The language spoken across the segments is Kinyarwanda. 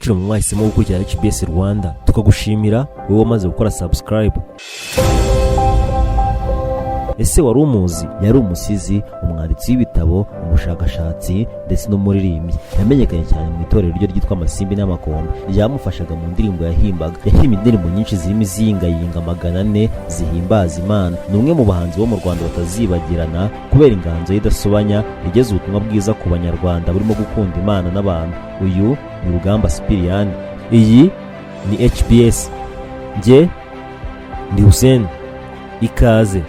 agaciro mu mwahisemo gukurikira HBS Rwanda, tukagushimira wowe wamaze gukora subscribe. Ese wari umuzi? Yari umusizi, umwanditsi w'ibitabo, umushakashatsi ndetse n'umuririmbyi. Yamenyekanye cyane mu itorero ryo ryitwa Amasimbi n'Amakombe, ryamufashaga mu ndirimbo yahimbaga. Yahimbye indirimbo nyinshi zirimo izingayinga 400 zihimbaza Imana. Ni umwe mu bahanzi bo mu Rwanda batazibagirana kubera inganzo ye idasobanya igeze ubutumwa bwiza ku banyarwanda burimo gukunda Imana n'abantu. Uyu ni Rugamba Sipiriyani. Iyi ni HBS. Njye ndi Hussein. Ikaze.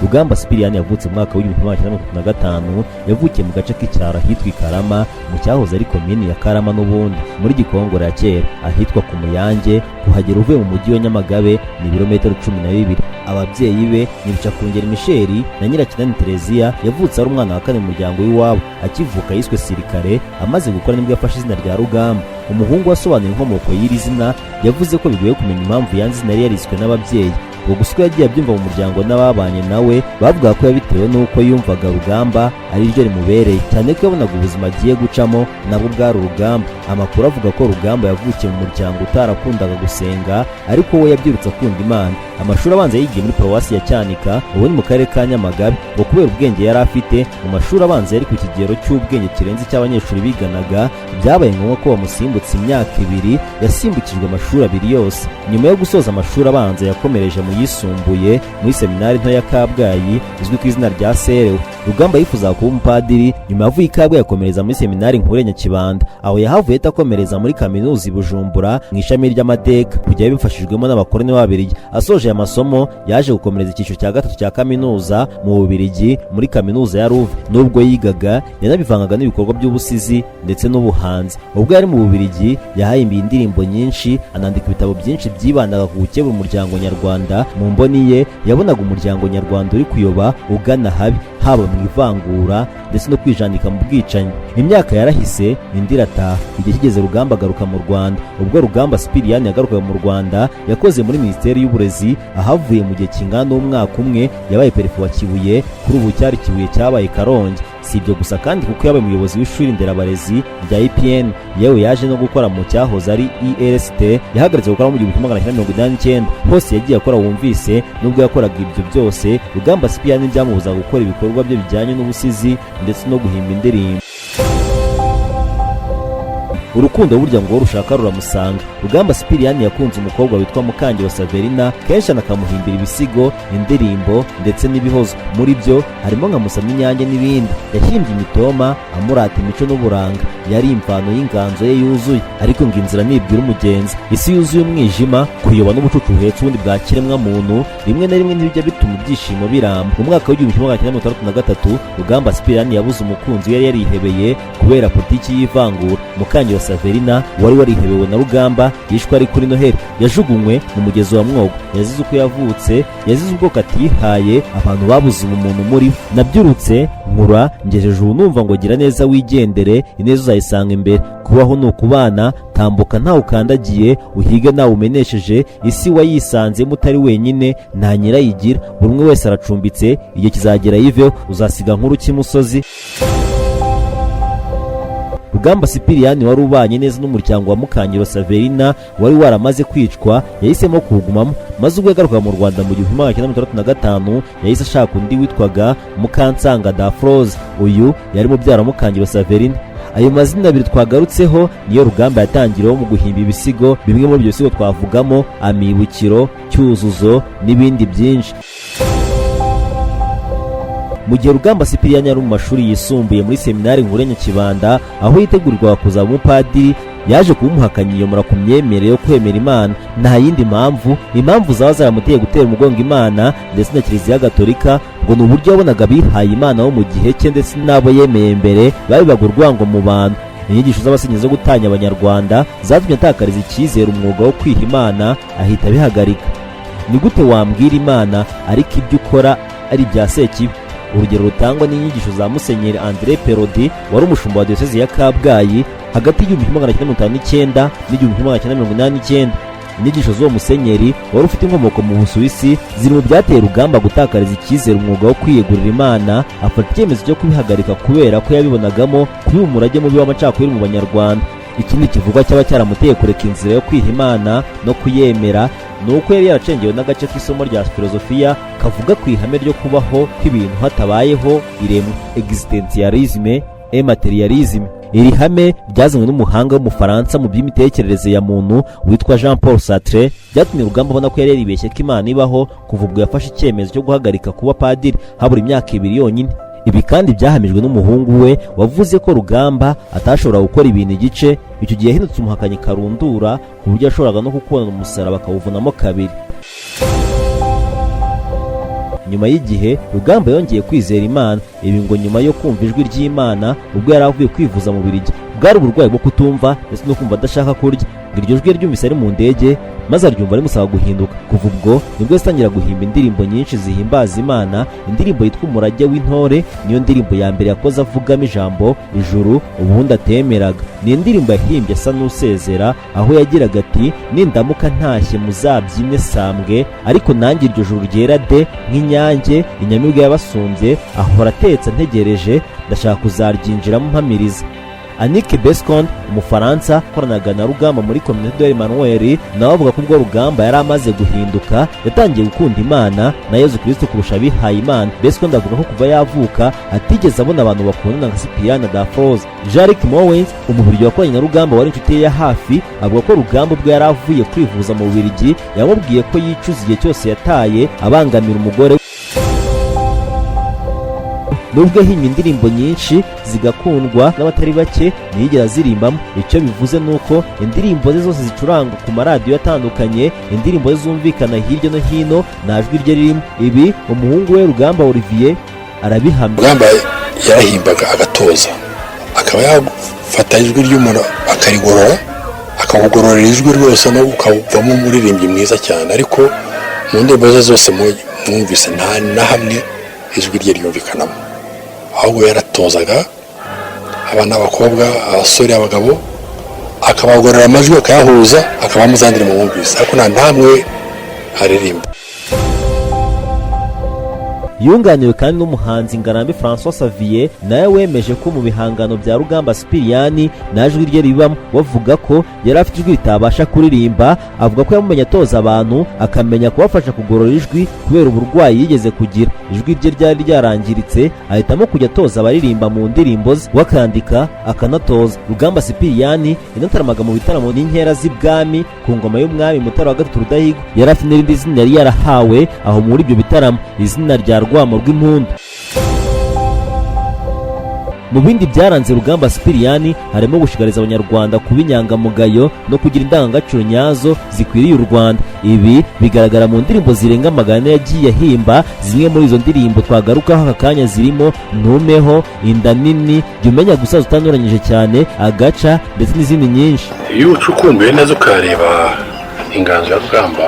Rugamba Sipiriyani yavutse mu mwaka w'1935. Yavukiye mu gace k'icyaro ahitwa Karama, mu cyahoze ari komini ya Karama n'ubundi muri Gikongoro ya kera, ahitwa ku Muyange. Kuhagera uvuye mu mujyi wa Nyamagabe ni ibirometero 12. Ababyeyi be ni Bicakungeri Michel na Nyirakinani Tereziya. Yavutse ari umwana wa kane mu muryango w'iwabo. Akivuka yiswe Sirikare, amaze gukora nibwo yafashe izina rya Rugamba. Umuhungu wasobanuye inkomoko y'iri zina yavuze ko bigoye kumenya impamvu yanze izina yariswe n'ababyeyi. Ubwo yagiye abyumva mu muryango n'ababanye nawe bavuga ko yabitewe n'uko yumvaga Rugamba ari ryo rimubereye, cyane ko yabonaga ubuzima agiye gucamo nabwo bwari urugamba. Amakuru avuga ko Rugamba yavukiye mu muryango utarakundaga gusenga, ariko we yabyirutse akunda Imana. Amashuri abanza yigiye muri Paruwasi ya Cyanika, ubu ni mu karere ka Nyamagabe. Kubera ubwenge yari afite mu mashuri abanza yari ku kigero cy'ubwenge kirenze cy'abanyeshuri biganaga, byabaye ngombwa ko bamusimbutse imyaka 2. Yasimbukijwe amashuri 2 yose. Nyuma yo gusoza amashuri abanza yakomereje mu yisumbuye muri seminari nto ya Kabgayi izwi ku izina rya Serewe. Rugamba yifuzaga kuba umupadiri. Nyuma yavuye i Kabgayi yakomereza muri seminari nkuru ya Nyakibanda, aho yahavuye atakomereza muri kaminuza i Bujumbura mu ishami ry'amateka, kujya bifashijwemo n'abakoloni b'Ababiligi. Asoje aya masomo yaje gukomereza icyiciro cya 3 cya kaminuza mu Bubiligi muri kaminuza ya Louvain. Nubwo yigaga yanabivangaga n'ibikorwa by'ubusizi ndetse n'ubuhanzi. Ubwo yari mu Bubiligi yahimbiye indirimbo nyinshi, anandika ibitabo byinshi byibandaga ku gukebura umuryango nyarwanda. Mu mboni ye yabonaga umuryango nyarwanda uri kuyoba ugana habi, haba mu ivangura ndetse no kwijandika mu bwicanyi. Imyaka yarahise indi irataha, igihe kigeze Rugamba agaruka mu Rwanda. Ubwo Rugamba Sipiriyani yagarukaga mu Rwanda yakoze muri Minisiteri y'Uburezi, ahavuye mu gihe kingana n'umwaka umwe yabaye perefe wa Kibuye, kuri ubu cyari Kibuye cyabaye Karongi. Si ibyo gusa kandi kuko yabaye umuyobozi w'ishuri nderabarezi rya IPN, yewe yaje no gukora mu cyahoze ari ELST. Yahagaritse gukora mu 1989. Hose yagiye akora wumvise. Nubwo yakoraga ibyo byose, Rugamba Sipiriyani byamubuzaga gukora ibikorwa bye bijyanye n'ubusizi ndetse no guhimba indirimbo. Urukundo burya ngo rushaka ruramusanga. Rugamba Sipiriyani yakunze umukobwa witwa Mukangiro Saverina, kenshi anakamuhimbira ibisigo, indirimbo ndetse n'ibihozo. Muri byo harimo nka Musa n'Inyange n'ibindi. Yahimbye imitoma amurata imico n'uburanga. Yari imvano y'inganzo ye yuzuye, ariko ngo inzira nibwira umugenzi. Isi yuzuye umwijima, kuyoba n'ubucucu uhetse ubundi bwa kiremwa muntu, rimwe na rimwe ntibijya bituma ibyishimo biramba. Mu mwaka w'1963 Rugamba Sipiriyani yabuze umukunzi yari yarihebeye kubera politiki y'ivangura. Mukangiro Saverina wari warihebewe na Rugamba yishwe ari kuri Noheli. Yajugunywe mu mugezi wa Mwogo. Yazize uko yavutse, yazize ubwo katihaye, abantu babuze umuntu muri. Nabyirutse nkura ngejeje ubu numva ngo gira neza wigendere, ineza uzayisanga imbere. Kubaho ni ukubana, tambuka ntawe ukandagiye, uhige nawe umenesheje. Isi wayisanze mutari wenyine, nta nyirayigira. Buri umwe wese aracumbitse, igihe kizagera yiveho, uzasiga nkuru cy'imusozi. Rugamba Sipiriyani wari ubanye neza n'umuryango wa Mukangiro Saverina wari waramaze kwicwa, yahisemo kuwugumamo. Maze ubwo yagarukaga mu Rwanda mu 1965 yahise ashaka undi witwaga Mukansanga Dafroze. Uyu yari mubyara wa Mukangiro Saverina. Ayo mazina 2 twagarutseho niyo Rugamba yatangiriyeho mu guhimba ibisigo. Bimwe muri ibyo bisigo twavugamo Amibukiro, Cyuzuzo n'ibindi byinshi. Mu gihe Rugamba Sipiriyani yari mu mashuri yisumbuye muri seminari nkuru ya Nyakibanda, aho yitegurirwa kuzaba umupadiri, yaje kuba umuhakanyi yomora ku myemerere yo kwemera Imana. Nta yindi impamvu zaba zaramuteye gutera umugongo Imana ndetse na Kiliziya Gatolika, ngo ni uburyo yabonaga bihaye Imana wo mu gihe cye ndetse n'abo yemeye mbere babibaga urwango mu bantu. Inyigisho z'abasenyeri zo gutanya abanyarwanda zatumye atakariza icyizere umwuga wo kwiha Imana, ahita abihagarika. Ni gute wambwira Imana ariko ibyo ukora ari ibya sekibi? Urugero rutangwa n'inyigisho za Musenyeri André Perodi wari umushumba wa Diyosezi ya Kabgayi hagati y'igihumbi 1959 n'igihumbi 1989. inyigisho z'uwo musenyeri wari ufite inkomoko mu Busuwisi ziri mu byateye Rugamba gutakariza icyizere umwuga wo kwiyegurira Imana, afata icyemezo cyo kubihagarika kubera ko yabibonagamo kubiba umurage mubi w'amacakubiri mu Banyarwanda. Ikindi kivugwa cyaba cyaramuteye kureka inzira yo kwiha Imana no kuyemera ni uko yari yaracengewe n'agace k'isomo rya filozofiya kavuga ku ihame ryo kubaho kw'ibintu hatabayeho iremwa, existentialisme et materialisme. Iri hame ryazanywe n'umuhanga w'umufaransa mu by'imitekerereze ya muntu witwa Jean Paul Sartre, byatumye Rugamba abona ko yari yaribeshye ko Imana ibaho kuva ubwo yafashe icyemezo cyo guhagarika kuba padiri habura imyaka 2 yonyine. Ibi kandi byahamijwe n'umuhungu we wavuze ko Rugamba atashobora gukora ibintu igice, icyo gihe yahindutse umuhakanyi karundura ku buryo yashoboraga no kukubona umusaraba akawuvunamo 2. Nyuma y'igihe Rugamba yongeye kwizera Imana, ibi ngo nyuma yo kumva ijwi ry'Imana ubwo yari avuye kwivuza mu Bubiligi. Bwari uburwayi bwo kutumva ndetse no kumva adashaka kurya. Iryo jwi ryumvise ari mu ndege maze aryumva rimusaba guhinduka. Kuva ubwo nibwo yatangira guhimba indirimbo nyinshi zihimbaza Imana. Indirimbo yitwa Umurage w'Intore niyo ndirimbo ya mbere yakoze avugamo ijambo ijuru ubundi atemeraga. Ni indirimbo yahimbye asa n'usezera, aho yagiraga ati nindamuka ntashye muzabyine sambwe, ariko nanjye iryo juru ryera de nk'inyange inyamibwa yabasumbye, ahora atetse ntegereje, ndashaka kuzaryinjiramo mpamiriza. Annick Bescond, umufaransa ukoranaga na Rugamba muri Communauté de l'Emmanuel, nawe avuga ko ubwo Rugamba yari amaze guhinduka yatangiye gukunda Imana na Yezu Kristo kurusha abihaye Imana. Bescond avuga ko kuva yavuka atigeze abona abantu bakundana nka Cyprien Dafoe. Jean-Luc Mowens, umubirigi wakoranye na Rugamba wari inshuti ye ya hafi, avuga ko Rugamba ubwo yari avuye kwivuza mu Bubiligi yamubwiye ko yicuza igihe cyose yataye abangamira umugore. Nubwo yahimbye indirimbo nyinshi zigakundwa n'abatari bake, ntiyigera zirimbamo. Icyo bivuze nuko indirimbo ze zose zicurangwa ku maradiyo atandukanye, indirimbo ze zumvikana hirya no hino nta jwi rye ririmo. Ibi umuhungu we Rugamba Olivier arabihamya. Rugamba yarahimbaga agatoza, akaba yafata ijwi ry'umuntu akarigorora, akawugororera ijwi rwose no ukavamo umuririmbyi mwiza cyane. Ariko mu ndirimbo ze zose mwumvise nta na hamwe ijwi rye ryumvikanamo, ahubwo yaratozaga abana b'abakobwa, abasore, abagabo, akabagorera amajwi akayahuza, akabamo za ndirimbo mwumvise, ariko nta namwe aririmba. Yunganiwe kandi n'umuhanzi Ngarambe François Xavier, nawe wemeje ko mu bihangano bya Rugamba Cyprien nta jwi rye ribamo, bavuga ko yari afite ijwi ritabasha kuririmba. Avuga ko yamumenye atoza abantu, akamenya kubafasha kugorora ijwi kubera uburwayi yigeze kugira. Ijwi rye ryari ryarangiritse, ahitamo kujya atoza abaririmba mu ndirimbo ze, wakandika akanatoza. Rugamba Cyprien inataramaga mu bitaramo n'inkera z'ibwami ku ngoma y'umwami Mutara wa gatatu Rudahigwa. Yari afite n'irindi zina yari yarahawe aho muri ibyo bitaramo, izina rya Rwamo rw'Impundu. Mu bindi byaranze Rugamba Cyprien harimo gushishikariza Abanyarwanda kuba inyangamugayo no kugira indangagaciro nyazo zikwiriye u Rwanda. Ibi bigaragara mu ndirimbo zirenga 100 yagiye ahimba. Zimwe muri izo ndirimbo twagarukaho aka kanya zirimo Ntumeho, Inda Nini, Jya Umenya Gusaza Utanyuranyije Cyane, Agaca ndetse n'izindi nyinshi. Iyo ucukumbuye neza ukareba inganzo ya Rugamba,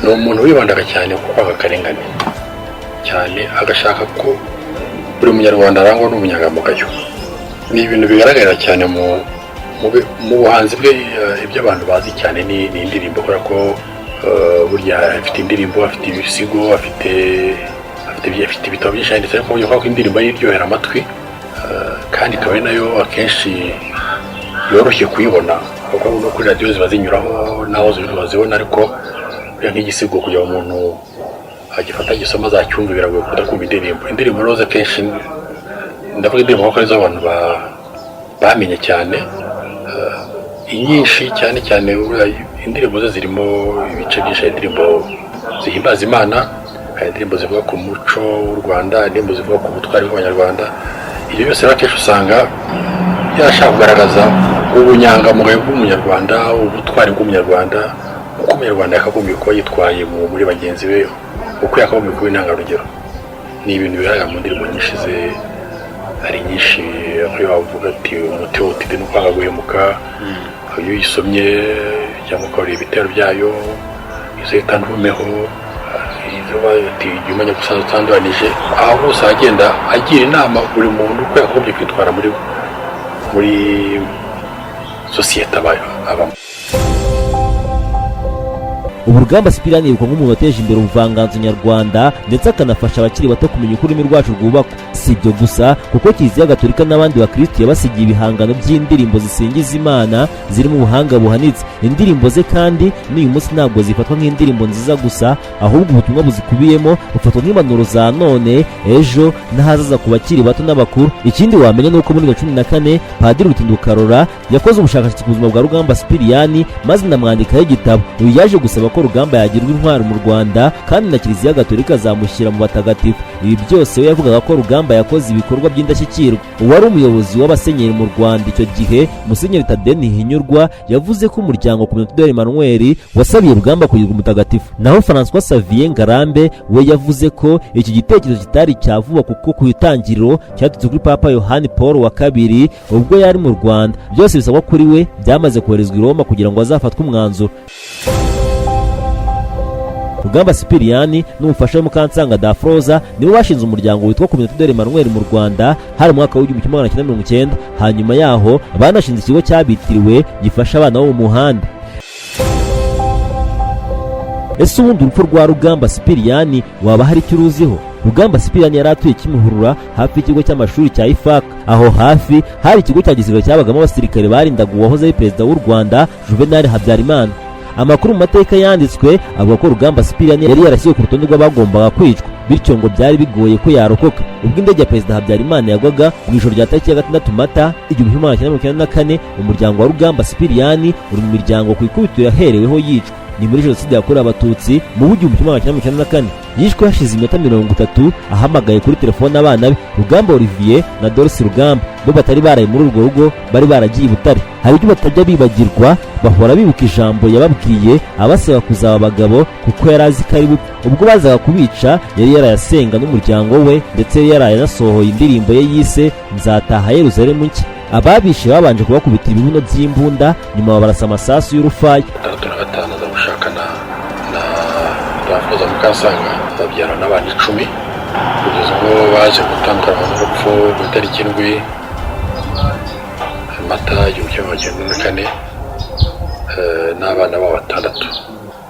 ni umuntu wibandaga cyane ku kwanga akarengane cyane, agashaka ko buri munyarwanda arangwa n'ubunyangamugayo. Ni ibintu bigaragarira cyane mu buhanzi bwe. Ibyo abantu bazi cyane ni indirimbo, kubera ko burya afite indirimbo, afite ibisigo, afite ibitabo byinshi yanditse, ariko burya ko indirimbo iryohera amatwi kandi ikaba nayo akenshi yoroshye kuyibona, kuko no kuri radiyo ziba zinyuraho naho bazibona. Ariko nk'igisigo kugira umuntu agifata gisoma azacyumva biragoye kudakumva indirimbo roza. Kenshi ndavuga indirimbo kuko arizo abantu bamenye cyane, inyinshi cyane cyane. Indirimbo ze zirimo ibice byinshi, indirimbo zihimbaza Imana, indirimbo zivuga ku muco w'u Rwanda, indirimbo zivuga ku butwari bw'Abanyarwanda. Ibyo byose rero kenshi usanga yarashaka kugaragaza ubunyangamugayo bw'umunyarwanda, ubutwari bw'umunyarwanda, uko umunyarwanda yakagombye kuba yitwaye muri bagenzi be, uko yakagombye kuba intangarugero. Ni ibintu bigaragara mu ndirimbo nyinshi ze, hari nyinshi aho bavuga ati umuti wotide no kwanga guhemuka. Iyo uyisomye cyangwa ukareba ibitero byayo, izo yita Ntumeho, izo bati Jya Umenya Gusaza Utanyuranyije, aho hose agenda agira inama buri muntu uko yakagombye kwitwara muri sosiyete abamo. ubu Rugamba Sipiriyani yibukwa nk'umuntu wateje imbere ubuvanganzo nyarwanda ndetse akanafasha abakiri bato kumenya uko ururimi rwacu rwubakwa. Si ibyo gusa kuko Kiliziya Gatolika n'abandi bakristo yabasigiye ibihangano by'indirimbo zisingiza Imana zirimo ubuhanga buhanitse. Indirimbo ze kandi n'uyu munsi ntabwo zifatwa nk'indirimbo nziza gusa, ahubwo ubutumwa buzikubiyemo bufatwa nk'impanuro za none, ejo n'ahazaza ku bakiri bato n'abakuru. Ikindi wamenya ni uko muri 2014 Padiri Rutinduka Karora yakoze ubushakashatsi ku buzima bwa Rugamba Sipiriyani maze ndamwandikaho igitabo. Uyu yaje gusaba ko Rugamba yagirwa intwari mu Rwanda kandi na Kiliziya Gatolika azamushyira mu batagatifu. Ibi byose we yavugaga ko Rugamba yakoze ibikorwa by'indashyikirwa. Uwari umuyobozi w'abasenyeri mu Rwanda icyo gihe, Musenyeri Tadei Ntihinyurwa, yavuze ko umuryango Communauté Emmanuel wasabiye Rugamba kugirwa umutagatifu. Naho François Xavier Ngarambe we yavuze ko iki gitekerezo kitari cya vuba kuko ku itangiriro cyaturutse kuri Papa Yohani Paul wa kabiri ubwo yari mu Rwanda. Byose bisabwa kuri we byamaze koherezwa i Roma kugira ngo azafatwe umwanzuro. Rugamba Sipiriyani n'umufasha we Mukansanga Dafroza nibo bashinze umuryango witwa Communauté Emmanuel mu Rwanda hari mu mwaka w'1990. Hanyuma yaho banashinze ikigo cyabitiriwe gifasha abana bo mu muhanda. Ese ubundi urupfu rwa Rugamba Sipiriyani waba hari icyo uruziho? Rugamba Sipiriyani yari atuye Kimihurura hafi y'ikigo cy'amashuri cya IFAK. Aho hafi hari ikigo cya gisirikare cyabagamo abasirikare barindaga uwahoze ari perezida w'u Rwanda Juvenal Habyarimana. Amakuru mu mateka yanditswe avuga ko Rugamba Sipiriyani yari yarashyizwe ku rutonde rw'abagombaga kwicwa, bityo ngo byari bigoye ko yarokoka. Ubwo indege ya perezida Habyarimana yagwaga mu ijoro rya tariki ya 6 Mata 1994, umuryango wa Rugamba Sipiriyani uri mu miryango ku ikubitiro yahereweho yicwa. Ni muri Jenoside yakorewe Abatutsi mu 1994. Yishwe hashize iminota 30 ahamagaye kuri telefone abana be Rugamba Olivier na Doris Rugamba, bo batari baraye muri urwo rugo, bari baragiye i Butare. Hari ibyo batajya bibagirwa, bahora bibuka ijambo yababwiye abasaba kuzaba abagabo kuko yari azi ko ari bupfe. Ubwo bazaga kubica yari yarayasenga n'umuryango we, ndetse yari yarayanasohoye indirimbo ye yise Nzataha Yerusalemu nshya. Ababishe babanje kubakubita ibibuno by'imbunda, nyuma barasa amasasu y'urufaya. Dafroza Mukansanga babyara n'abana 10 kugeza ubwo baje gutandukana n'urupfu ku itariki 7 Mata 1994 n'abana babo 6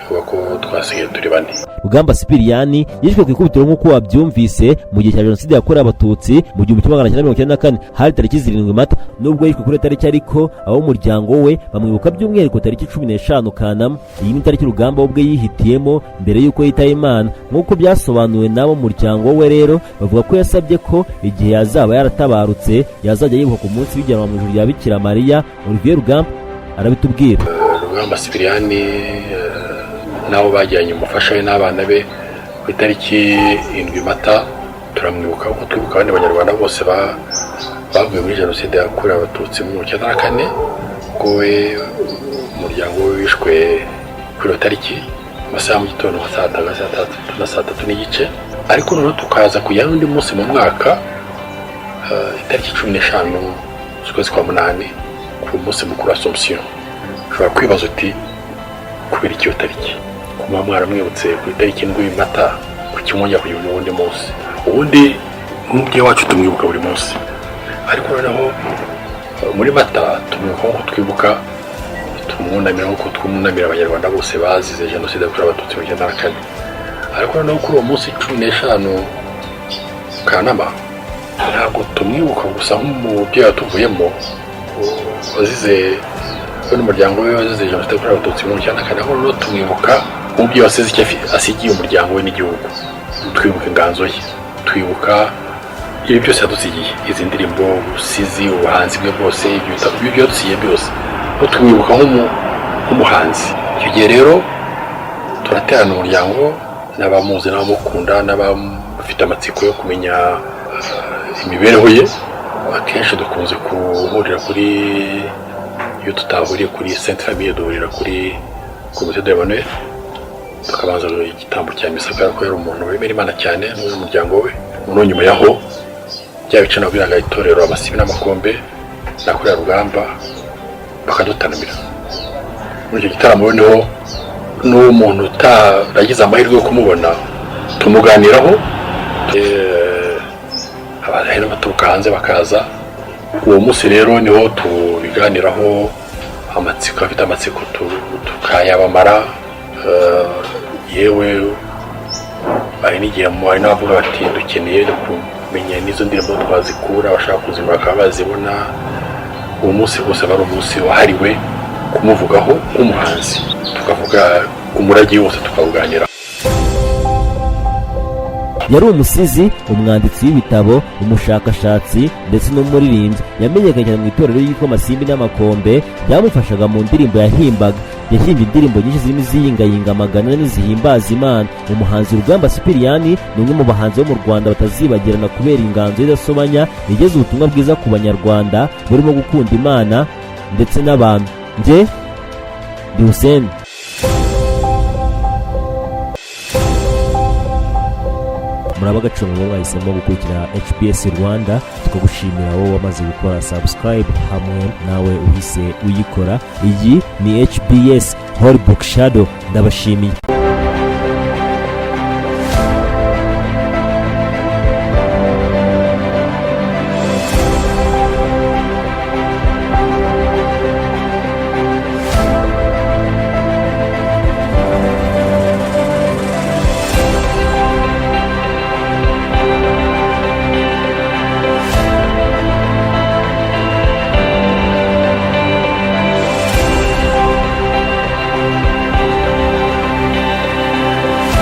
kuko twasigaye turi 4. Rugamba Sipiriyani yishwe ku ikubitiro nk'uko wabyumvise mu gihe cya Jenoside yakorewe Abatutsi mu 1994 hari tariki 7 Mata. Nubwo yishwe kuri tariki ariko abo umuryango we bamwibuka by'umwihariko tariki 15 Kanama. Iyi ni tariki Rugamba ubwe yihitiyemo mbere y'uko yitaye Imana. Nk'uko byasobanuwe n'abo umuryango we rero, bavuga ko yasabye ko igihe yazaba yaratabarutse yazajya yibuka ku munsi w'ijyanwa mu ijuru rya Bikira Mariya. Olivier Rugamba arabitubwira. Rugamba Sipiriyani nabo bajyanye umufasha we n'abana be ku itariki 7 Mata. Turamwibuka uko twibuka abandi banyarwanda bose bavuye muri Jenoside yakorewe Abatutsi mu 1994. Ubwo we umuryango we wishwe kuri iyo tariki amasaha mu gitondo saa 3 n'igice. Ariko noneho tukaza kujya undi munsi mu mwaka itariki 15 z'ukwezi kwa munani ku munsi mukuru wa Assumption. Ushobora kwibaza uti kubera iyo tariki kuba mwaramwibutse ku itariki 7 Mata ku kimwongera kugira ubundi munsi. Ubundi umubyeyi wacu tumwibuka buri munsi, ariko noneho muri Mata tumwibuka ko twibuka tumwunamira nk'uko twunamira abanyarwanda bose bazize Jenoside yakorewe Abatutsi mu 1994. Ariko noneho kuri uwo munsi 15 Kanama ntabwo tumwibuka gusa nk'umubyeyi watuvuyemo wazize n'umuryango we wazize Jenoside yakorewe Abatutsi mu 1994. Aho noneho tumwibuka umubyeyi wasize icyo asigiye umuryango we n'igihugu. Twibuka inganzo ye, twibuka ibi byose yadusigiye, izi ndirimbo, ubusizi, ubuhanzi bwe bwose, ibyo yadusigiye byose. Aho tumwibuka nk'umuhanzi. Icyo gihe rero turaterana umuryango n'abamuzi n'abamukunda n'abafite amatsiko yo kumenya imibereho ye. Akenshi dukunze guhurira kuri, iyo tutahuriye kuri Sainte Famille duhurira kuri Communauté Emmanuel, tukabanza igitambo cya misa ko yari umuntu wemera Imana cyane n'umuryango we. Noneho nyuma yaho bya bice nabwiraga itorero abasibi n'amakombe nakorera Rugamba bakadutanamira. Muri icyo gitaramo noneho n'umuntu utaragize amahirwe yo kumubona tumuganiraho, abahera baturuka hanze bakaza. Uwo munsi rero niho tubiganiraho, amatsiko afite amatsiko tukayabamara. yewe hari n'igihe hari n'abavuga bati dukeneye kumenya n'izo ndirimbo twazikura, abashaka kuzimura bakaba bazibona. uwo munsi wose aba ari umunsi wahariwe kumuvugaho nk'umuhanzi, tukavuga umurage wose tukawuganira. yari umusizi, umwanditsi w'ibitabo, umushakashatsi ndetse n'umuririmbyi. yamenyekanye mu itorero yitwa Amasimbi n'Amakombe, byamufashaga mu ndirimbo yahimbaga. yahimbye indirimbo nyinshi zirimo iziyingayinga amagana n'izihimbaza Imana. umuhanzi Rugamba Sipiriyani ni umwe mu bahanzi bo mu Rwanda batazibagirana kubera inganzo idasobanya igeze ubutumwa bwiza ku banyarwanda burimo gukunda Imana ndetse n'abantu. Njye ndi Hussein. muraba agaciro ngo mwahisemo gukurikira HBS Rwanda, tukagushimira wowe wamaze gukora subscribe hamwe nawe uhise uyikora. iyi ni HBS Holy Book Shadow, ndabashimiye.